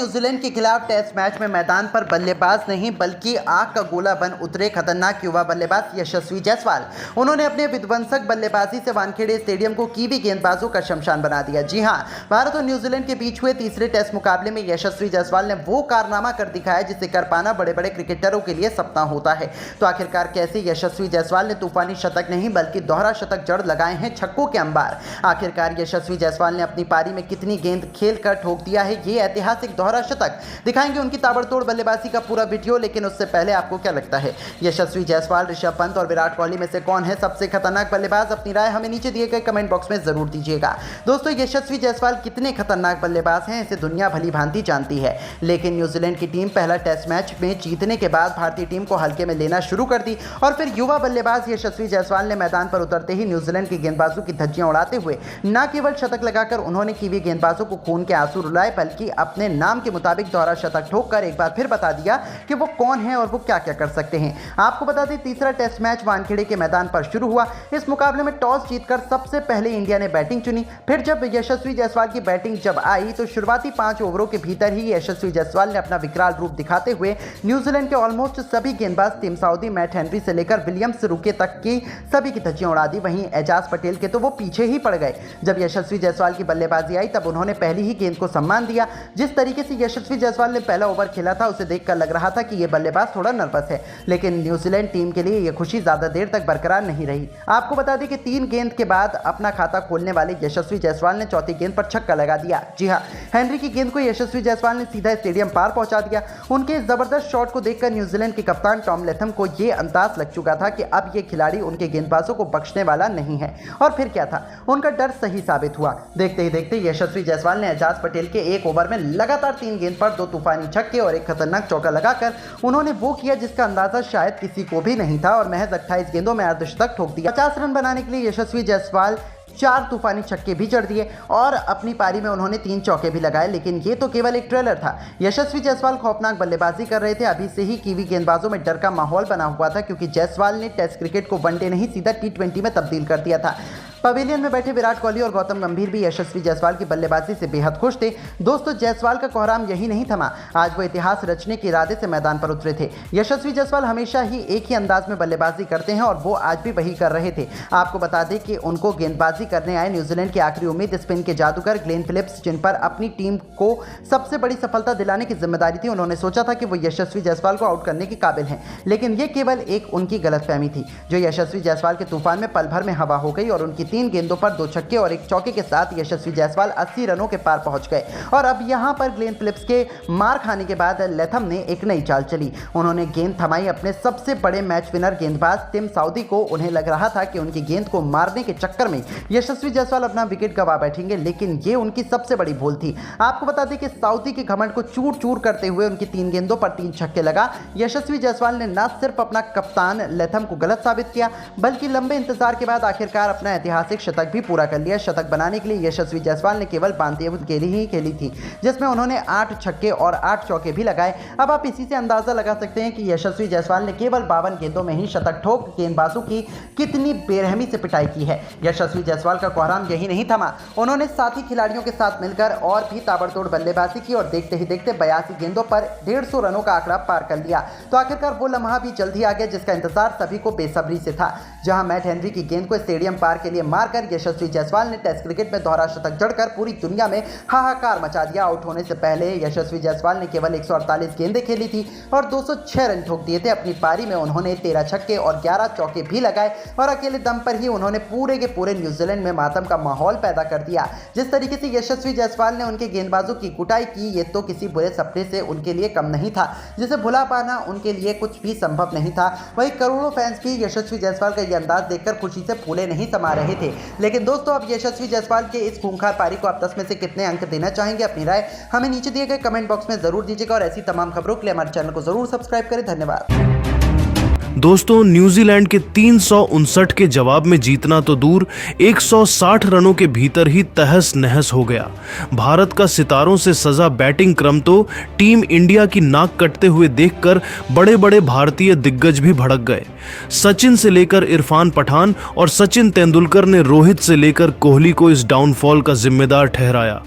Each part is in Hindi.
न्यूजीलैंड के खिलाफ टेस्ट मैच में मैदान पर बल्लेबाज नहीं बल्कि आग का गोला बन उतरे खतरनाक युवा बल्लेबाज यशस्वी जायसवाल। उन्होंने अपने विध्वंसक बल्लेबाजी से वानखेड़े स्टेडियम को कीवी गेंदबाजों का शमशान बना दिया। जी हां, भारत और न्यूजीलैंड के बीच हुए तीसरे टेस्ट मुकाबले में यशस्वी जायसवाल ने वो कारनामा कर दिखाया जिसे कर पाना बड़े बड़े क्रिकेटरों के लिए सपना होता है। तो आखिरकार कैसे यशस्वी जायसवाल ने तूफानी शतक नहीं बल्कि दोहरा शतक जड़ लगाए हैं छक्कों के अंबार। आखिरकार यशस्वी जायसवाल ने अपनी पारी में कितनी गेंद खेल कर ठोक दिया है ये ऐतिहासिक दोहरा शतक। दिखाएंगे उनकी ताबड़तोड़ बल्लेबाजी का पूरा वीडियो, लेकिन उससे पहले आपको क्या लगता है, यशस्वी जायसवाल, ऋषभ पंत और विराट कोहली में से कौन है सबसे खतरनाक बल्लेबाज? अपनी राय हमें नीचे दिए गए कमेंट बॉक्स में जरूर दीजिएगा। दोस्तों, यशस्वी जायसवाल कितने खतरनाक बल्लेबाज हैं इसे दुनिया भली भांति जानती है, लेकिन न्यूजीलैंड की टीम पहला टेस्ट मैच में जीतने के बाद भारतीय टीम को हल्के में लेना शुरू कर दी और फिर युवा बल्लेबाज यशस्वी जायसवाल ने मैदान पर उतरते ही न्यूजीलैंड के गेंदबाजों की धज्जियां उड़ाते हुए न केवल शतक लगाकर उन्होंने कीवी गेंदबाजों को खून के आंसू रुलाए बल्कि अपने नाम के मुताबिक दोहरा शतक ठोककर एक बार फिर बता दिया कि वो कौन है और वो क्या क्या कर सकते हैं। आपको बता दें, तीसरा टेस्ट मैच वानखेड़े के मैदान पर शुरू हुआ। इस मुकाबले में टॉस जीतकर सबसे पहले इंडिया ने बैटिंग चुनी। फिर जब यशस्वी जायसवाल की बैटिंग जब आई तो शुरुआती 5 ओवरों के भीतर ही यशस्वी जायसवाल ने अपना विकराल रूप दिखाते हुए न्यूजीलैंड के ऑलमोस्ट सभी गेंदबाज टिम साउदी, मैट हेनरी से लेकर विलियम्स रुके तक की सभी की धज्जियां उड़ा दी। वहीं एजाज पटेल के तो वो पीछे ही पड़ गए। जब यशस्वी जायसवाल की बल्लेबाजी आई तब उन्होंने पहली ही गेंद को सम्मान दिया। जिस तरीके से यशस्वी जायसवाल ने पहला ओवर खेला था उसे देखकर लग रहा था कि यह बल्लेबाज थोड़ा नर्वस है, लेकिन न्यूजीलैंड टीम के लिए यह खुशी ज्यादा देर तक बरकरार नहीं रही। आपको बता दें कि 3 गेंद के बाद अपना खाता खोलने वाले यशस्वी जायसवाल ने चौथी गेंद पर छक्का लगा दिया। जी हां, हेनरी की गेंद को यशस्वी जायसवाल ने सीधा स्टेडियम पार पहुंचा दिया। उनके इस जबरदस्त शॉट को देखकर न्यूजीलैंड के कप्तान टॉम लैथम को यह अंदाज लग चुका था कि अब यह खिलाड़ी उनके गेंदबाजों को बख्शने वाला नहीं है। और फिर क्या था, उनका डर सही साबित हुआ। देखते ही देखते यशस्वी जायसवाल ने एजाज पटेल के एक ओवर में लगातार 3 गेंद पर 2 तूफानी छक्के और एक खतरनाक चौका लगाकर उन्होंने वो किया जिसका अंदाजा शायद किसी को भी नहीं था और महज 28 गेंदों में अर्धशतक ठोक दिया। 50 रन बनाने के लिए यशस्वी जायसवाल 4 तूफानी छक्के भी जड़ दिए और अपनी पारी में उन्होंने 3 चौके भी लगाए, लेकिन ये तो केवल एक ट्रेलर था। यशस्वी जायसवाल खौफनाक बल्लेबाजी कर रहे थे। अभी से ही कीवी गेंदबाजों में डर का माहौल बना हुआ था क्योंकि जायसवाल ने टेस्ट क्रिकेट को वनडे नहीं सीधा T20 में तब्दील कर दिया था। पवेलियन में बैठे विराट कोहली और गौतम गंभीर भी यशस्वी जायसवाल की बल्लेबाजी से बेहद खुश थे। दोस्तों, जायसवाल का कोहराम यही नहीं थमा, आज वो इतिहास रचने के इरादे से मैदान पर उतरे थे। यशस्वी जायसवाल हमेशा ही एक ही अंदाज में बल्लेबाजी करते हैं और वो आज भी वही कर रहे थे। आपको बता दें कि उनको गेंदबाजी करने आए न्यूजीलैंड की आखिरी उम्मीद स्पिन के जादूगर ग्लेन फिलिप्स, जिन पर अपनी टीम को सबसे बड़ी सफलता दिलाने की जिम्मेदारी थी। उन्होंने सोचा था कि वो यशस्वी जायसवाल को आउट करने के काबिल हैं, लेकिन ये केवल एक उनकी गलतफहमी थी। जो यशस्वी जायसवाल के तूफान में पल भर में हवा हो गई और उनकी 3 गेंदों पर 2 छक्के और 1 चौके के साथ यशस्वी जायसवाल 80 रनों के पार पहुंच गए। और अब यहां पर ग्लेन फिलिप्स के मार खाने के बाद लैथम ने एक नई चाल चली। उन्होंने गेंद थमाई अपने सबसे बड़े मैच विनर गेंदबाज टिम साउदी को। उन्हें लग रहा था कि उनकी गेंद को मारने के चक्कर में यशस्वी जायसवाल अपना विकेट गंवा बैठेंगे, लेकिन ये उनकी सबसे बड़ी भूल थी। आपको बता दें कि साउदी के घमंड को चूर चूर करते हुए उनकी 3 गेंदों पर 3 छक्के लगा यशस्वी जायसवाल ने न सिर्फ अपना कप्तान लैथम को गलत साबित किया बल्कि लंबे इंतजार के बाद आखिरकार अपना ऐतिहासिक शतक भी पूरा कर लिया। शतक बनाने के लिए यशस्वी जायसवाल ने केवल 92 गेंदें ही खेली थी, जिसमें उन्होंने 8 छक्के और 8 चौके भी लगाए। अब आप इसी से अंदाजा लगा सकते हैं कि यशस्वी जायसवाल ने केवल 52 गेंदों में ही शतक ठोक गेंदबाजों की कितनी बेरहमी से पिटाई की है। यशस्वी जायसवाल का कोहराम यही नहीं थमा, उन्होंने साथी खिलाड़ियों के साथ मिलकर और भी ताबड़तोड़ बल्लेबाजी की और देखते ही देखते 82 गेंदों पर 150 रनों का आंकड़ा पार कर लिया। तो आखिरकार वो लम्हा भी जल्द ही आ गया जिसका इंतजार सभी को बेसब्री से था, जहां मैट हेनरी की गेंद को स्टेडियम पार के लिए मारकर यशस्वी जायसवाल ने टेस्ट क्रिकेट में दोहरा शतक जड़कर पूरी दुनिया में हाहाकार मचा दिया। आउट होने से पहले यशस्वी जायसवाल ने केवल 148 गेंदें खेली थी और 206 रन ठोक दिए थे। अपनी पारी में उन्होंने 13 छक्के और 11 चौके भी लगाए और अकेले दम पर ही उन्होंने पूरे के पूरे न्यूजीलैंड में मातम का माहौल पैदा कर दिया। जिस तरीके से यशस्वी जायसवाल ने उनके गेंदबाजों की कुटाई की, ये तो किसी बुरे सपने से उनके लिए कम नहीं था, जिसे भुला पाना उनके लिए कुछ भी संभव नहीं था। वही करोड़ों फैंस भी यशस्वी जायसवाल का यह अंदाज देखकर खुशी से फूले नहीं समा रहे थे। लेकिन दोस्तों, अब यशस्वी जायसवाल के इस खूंखार पारी को आप 10 में से कितने अंक देना चाहेंगे? अपनी राय हमें नीचे दिए गए कमेंट बॉक्स में जरूर दीजिएगा और ऐसी तमाम खबरों के लिए हमारे चैनल को जरूर सब्सक्राइब करें। धन्यवाद। दोस्तों, न्यूजीलैंड के 359 के जवाब में जीतना तो दूर, 160 रनों के भीतर ही तहस नहस हो गया। भारत का सितारों से सजा बैटिंग क्रम तो टीम इंडिया की नाक कटते हुए देखकर बड़े बड़े भारतीय दिग्गज भी भड़क गए। सचिन से लेकर इरफान पठान और सचिन तेंदुलकर ने रोहित से लेकर कोहली को इस डाउनफॉल का जिम्मेदार ठहराया।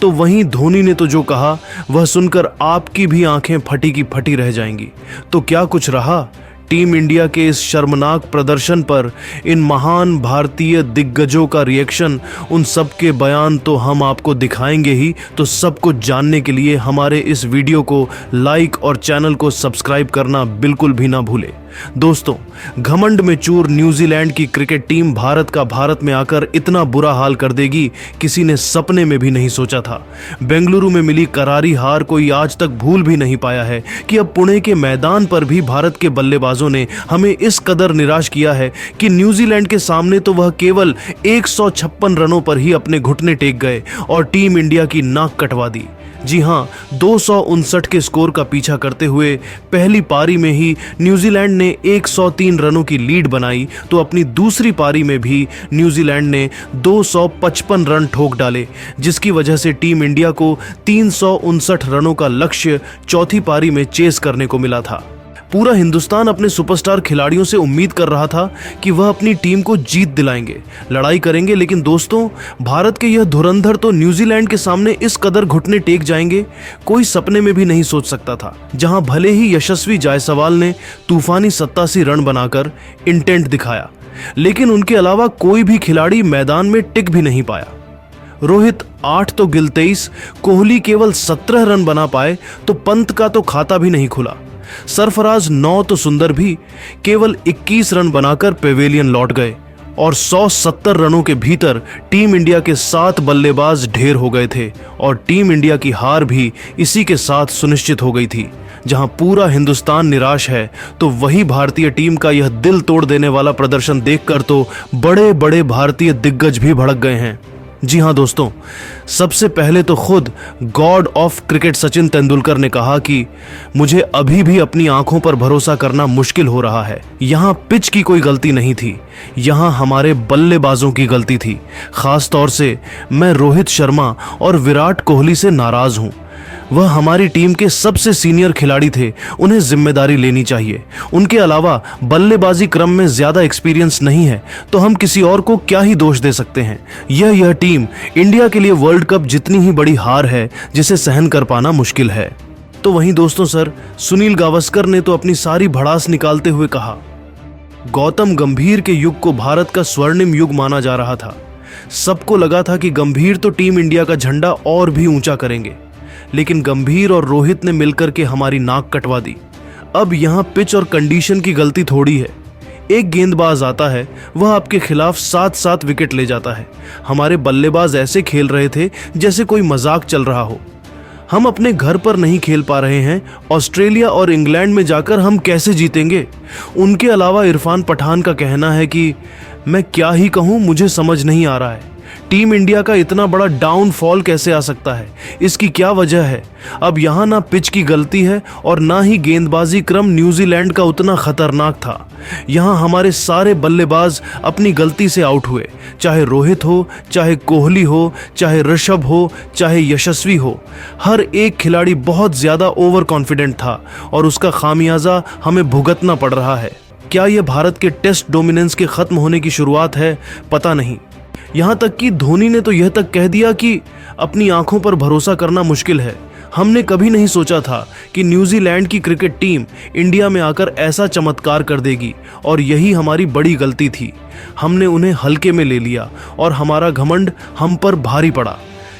तो वहीं धोनी ने तो जो कहा वह सुनकर आपकी भी आंखें फटी की फटी रह जाएंगी। तो क्या कुछ रहा? टीम इंडिया के इस शर्मनाक प्रदर्शन पर इन महान भारतीय दिग्गजों का रिएक्शन, उन सब के बयान तो हम आपको दिखाएंगे ही। तो सब कुछ जानने के लिए हमारे इस वीडियो को लाइक और चैनल को सब्सक्राइब करना बिल्कुल भी ना भूलें। दोस्तों, घमंड में चूर न्यूजीलैंड की क्रिकेट टीम भारत में आकर इतना बुरा हाल कर देगी, किसी ने सपने में भी नहीं सोचा था। बेंगलुरु में मिली करारी हार कोई आज तक भूल भी नहीं पाया है कि अब पुणे के मैदान पर भी भारत के बल्लेबाजों ने हमें इस कदर निराश किया है कि न्यूजीलैंड के सामने तो वह केवल 156 रनों पर ही अपने घुटने टेक गए और टीम इंडिया की नाक कटवा दी। जी हां, 259 के स्कोर का पीछा करते हुए पहली पारी में ही न्यूजीलैंड ने 103 रनों की लीड बनाई, तो अपनी दूसरी पारी में भी न्यूजीलैंड ने 255 रन ठोक डाले, जिसकी वजह से टीम इंडिया को 359 रनों का लक्ष्य चौथी पारी में चेस करने को मिला था। पूरा हिंदुस्तान अपने सुपरस्टार खिलाड़ियों से उम्मीद कर रहा था कि वह अपनी टीम को जीत दिलाएंगे, लड़ाई करेंगे, लेकिन दोस्तों, भारत के यह धुरंधर तो न्यूजीलैंड के सामने इस कदर घुटने टेक जाएंगे, कोई सपने में भी नहीं सोच सकता था। जहां भले ही यशस्वी जायसवाल ने तूफानी 87 रन बनाकर इंटेंट दिखाया, लेकिन उनके अलावा कोई भी खिलाड़ी मैदान में टिक भी नहीं पाया। रोहित 8 तो गिल 23, कोहली केवल 17 रन बना पाए, तो पंत का तो खाता भी नहीं खुला। सरफराज 9 तो सुंदर भी केवल 21 रन बनाकर पेवेलियन लौट गए और 170 रनों के भीतर टीम इंडिया के 7 बल्लेबाज ढेर हो गए थे और टीम इंडिया की हार भी इसी के साथ सुनिश्चित हो गई थी। जहां पूरा हिंदुस्तान निराश है, तो वही भारतीय टीम का यह दिल तोड़ देने वाला प्रदर्शन देखकर तो बड़े बड़े भारतीय दिग्गज भी भड़क गए हैं। जी हां दोस्तों, सबसे पहले तो खुद God of cricket Sachin Tendulkar ने कहा कि मुझे अभी भी अपनी आंखों पर भरोसा करना मुश्किल हो रहा है। यहां पिच की कोई गलती नहीं थी, यहां हमारे बल्लेबाजों की गलती थी। खास तौर से मैं रोहित शर्मा और विराट कोहली से नाराज हूं। वह हमारी टीम के सबसे सीनियर खिलाड़ी थे, उन्हें जिम्मेदारी लेनी चाहिए। उनके अलावा बल्लेबाजी क्रम में ज्यादा एक्सपीरियंस नहीं है, तो हम किसी और को क्या ही दोष दे सकते हैं। यह टीम इंडिया के लिए वर्ल्ड कप जितनी ही बड़ी हार है, जिसे सहन कर पाना मुश्किल है। तो वहीं दोस्तों सर, सुनील गावस्कर ने तो अपनी सारी भड़ास निकालते हुए कहा, गौतम गंभीर के युग को भारत का स्वर्णिम युग माना जा रहा था। सबको लगा था कि गंभीर तो टीम इंडिया का झंडा और भी ऊंचा करेंगे, लेकिन गंभीर और रोहित ने मिलकर के हमारी नाक कटवा दी। अब यहां पिच और कंडीशन की गलती थोड़ी है। एक गेंदबाज आता है, वह आपके खिलाफ 7-7 विकेट ले जाता है। हमारे बल्लेबाज ऐसे खेल रहे थे जैसे कोई मजाक चल रहा हो। हम अपने घर पर नहीं खेल पा रहे हैं, ऑस्ट्रेलिया और इंग्लैंड में जाकर हम कैसे जीतेंगे? उनके अलावा इरफान पठान का कहना है कि मैं क्या ही कहूं, मुझे समझ नहीं आ रहा है, टीम इंडिया का इतना बड़ा डाउनफॉल कैसे आ सकता है, इसकी क्या वजह है? अब यहाँ ना पिच की गलती है और ना ही गेंदबाजी क्रम न्यूजीलैंड का उतना खतरनाक था। यहाँ हमारे सारे बल्लेबाज अपनी गलती से आउट हुए, चाहे रोहित हो, चाहे कोहली हो, चाहे ऋषभ हो, चाहे यशस्वी हो। हर एक खिलाड़ी बहुत ज्यादा ओवर कॉन्फिडेंट था और उसका खामियाजा हमें भुगतना पड़ रहा है। क्या यह भारत के टेस्ट डोमिनेंस के खत्म होने की शुरुआत है? पता नहीं। यहां तक कि धोनी ने तो यह तक कह दिया कि अपनी आंखों पर भरोसा करना मुश्किल है। हमने कभी नहीं सोचा था कि न्यूजीलैंड की क्रिकेट टीम इंडिया में आकर ऐसा चमत्कार कर देगी, और यही हमारी बड़ी गलती थी। हमने उन्हें हल्के में ले लिया और हमारा घमंड हम पर भारी पड़ा।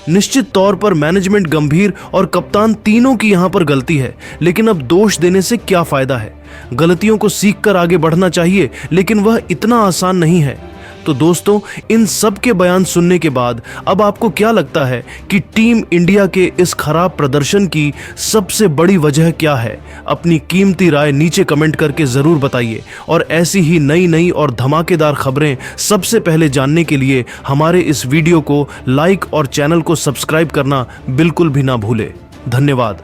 निश्चित तौर पर मैनेजमेंट, गंभीर और कप्तान तीनों की यहां पर गलती है, लेकिन अब दोष देने से क्या फायदा है? गलतियों को सीखकर आगे बढ़ना चाहिए, लेकिन वह इतना आसान नहीं है। तो दोस्तों, इन सब के बयान सुनने के बाद अब आपको क्या लगता है कि टीम इंडिया के इस खराब प्रदर्शन की सबसे बड़ी वजह क्या है? अपनी कीमती राय नीचे कमेंट करके जरूर बताइए, और ऐसी ही नई और धमाकेदार खबरें सबसे पहले जानने के लिए हमारे इस वीडियो को लाइक और चैनल को सब्सक्राइब करना बिल्कुल भी ना भूले। धन्यवाद।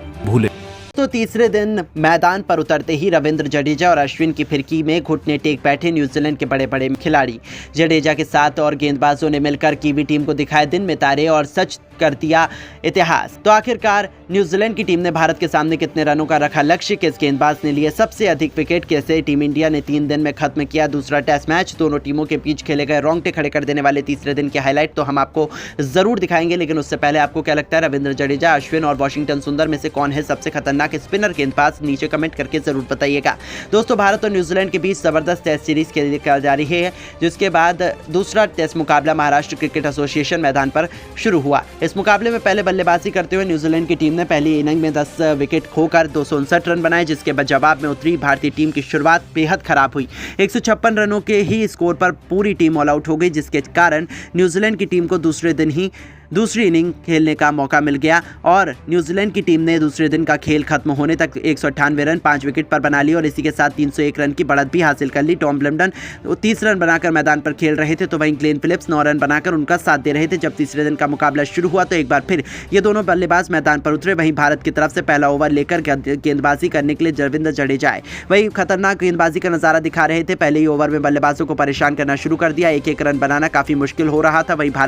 तो दोस्तों तीसरे दिन मैदान पर उतरते ही रविंद्र जडेजा और अश्विन की फिरकी में घुटने टेक बैठे न्यूजीलैंड के बड़े बड़े खिलाड़ी। जडेजा के साथ और गेंदबाजों ने मिलकर कीवी टीम को दिखाए दिन में तारे और सच कर दिया इतिहास। तो आखिरकार न्यूजीलैंड की टीम ने भारत के सामने कितने रनों का रखा लक्ष्य, किस गेंदबाज ने लिए सबसे अधिक विकेट, कैसे टीम इंडिया ने 3 दिन में खत्म किया दूसरा टेस्ट मैच, दोनों टीमों के बीच खेले गए रोंगटे खड़े कर देने वाले तीसरे दिन के हाईलाइट तो हम आपको जरूर दिखाएंगे। लेकिन उससे पहले आपको क्या लगता है रविंद्र जडेजा, अश्विन और वाशिंगटन सुंदर में से कौन है सबसे खतरनाक स्पिनर गेंदबाज, नीचे कमेंट करके जरूर बताइएगा। दोस्तों भारत और न्यूजीलैंड के बीच जबरदस्त टेस्ट सीरीज खेली जा रही है, जिसके बाद दूसरा टेस्ट मुकाबला महाराष्ट्र क्रिकेट एसोसिएशन मैदान पर शुरू हुआ। इस मुकाबले में पहले बल्लेबाजी करते हुए न्यूजीलैंड की टीम ने पहली इनिंग में 10 विकेट खोकर 259 रन बनाए, जिसके बाद जवाब में उतरी भारतीय टीम की शुरुआत बेहद खराब हुई। 156 रनों के ही स्कोर पर पूरी टीम ऑल आउट हो गई, जिसके कारण न्यूजीलैंड की टीम को दूसरे दिन ही दूसरी इनिंग खेलने का मौका मिल गया और न्यूजीलैंड की टीम ने दूसरे दिन का खेल खत्म होने तक 198 रन 5 विकेट पर बना ली और इसी के साथ 301 रन की बढ़त भी हासिल कर ली। टॉम ब्लिमटन 30 रन बनाकर मैदान पर खेल रहे थे, तो वहीं ग्लेन फिलिप्स 9 रन बनाकर उनका साथ दे रहे थे। जब तीसरे दिन का मुकाबला शुरू हुआ तो एक बार फिर ये दोनों बल्लेबाज मैदान पर उतरे। वहीं भारत की तरफ से पहला ओवर लेकर गेंदबाजी करने के लिए रविंद्र जडेजा आए, वही खतरनाक गेंदबाजी का नजारा दिखा रहे थे। पहले ही ओवर में बल्लेबाजों को परेशान करना शुरू कर दिया, एक एक रन बनाना काफी मुश्किल हो रहा था। वहीं भारत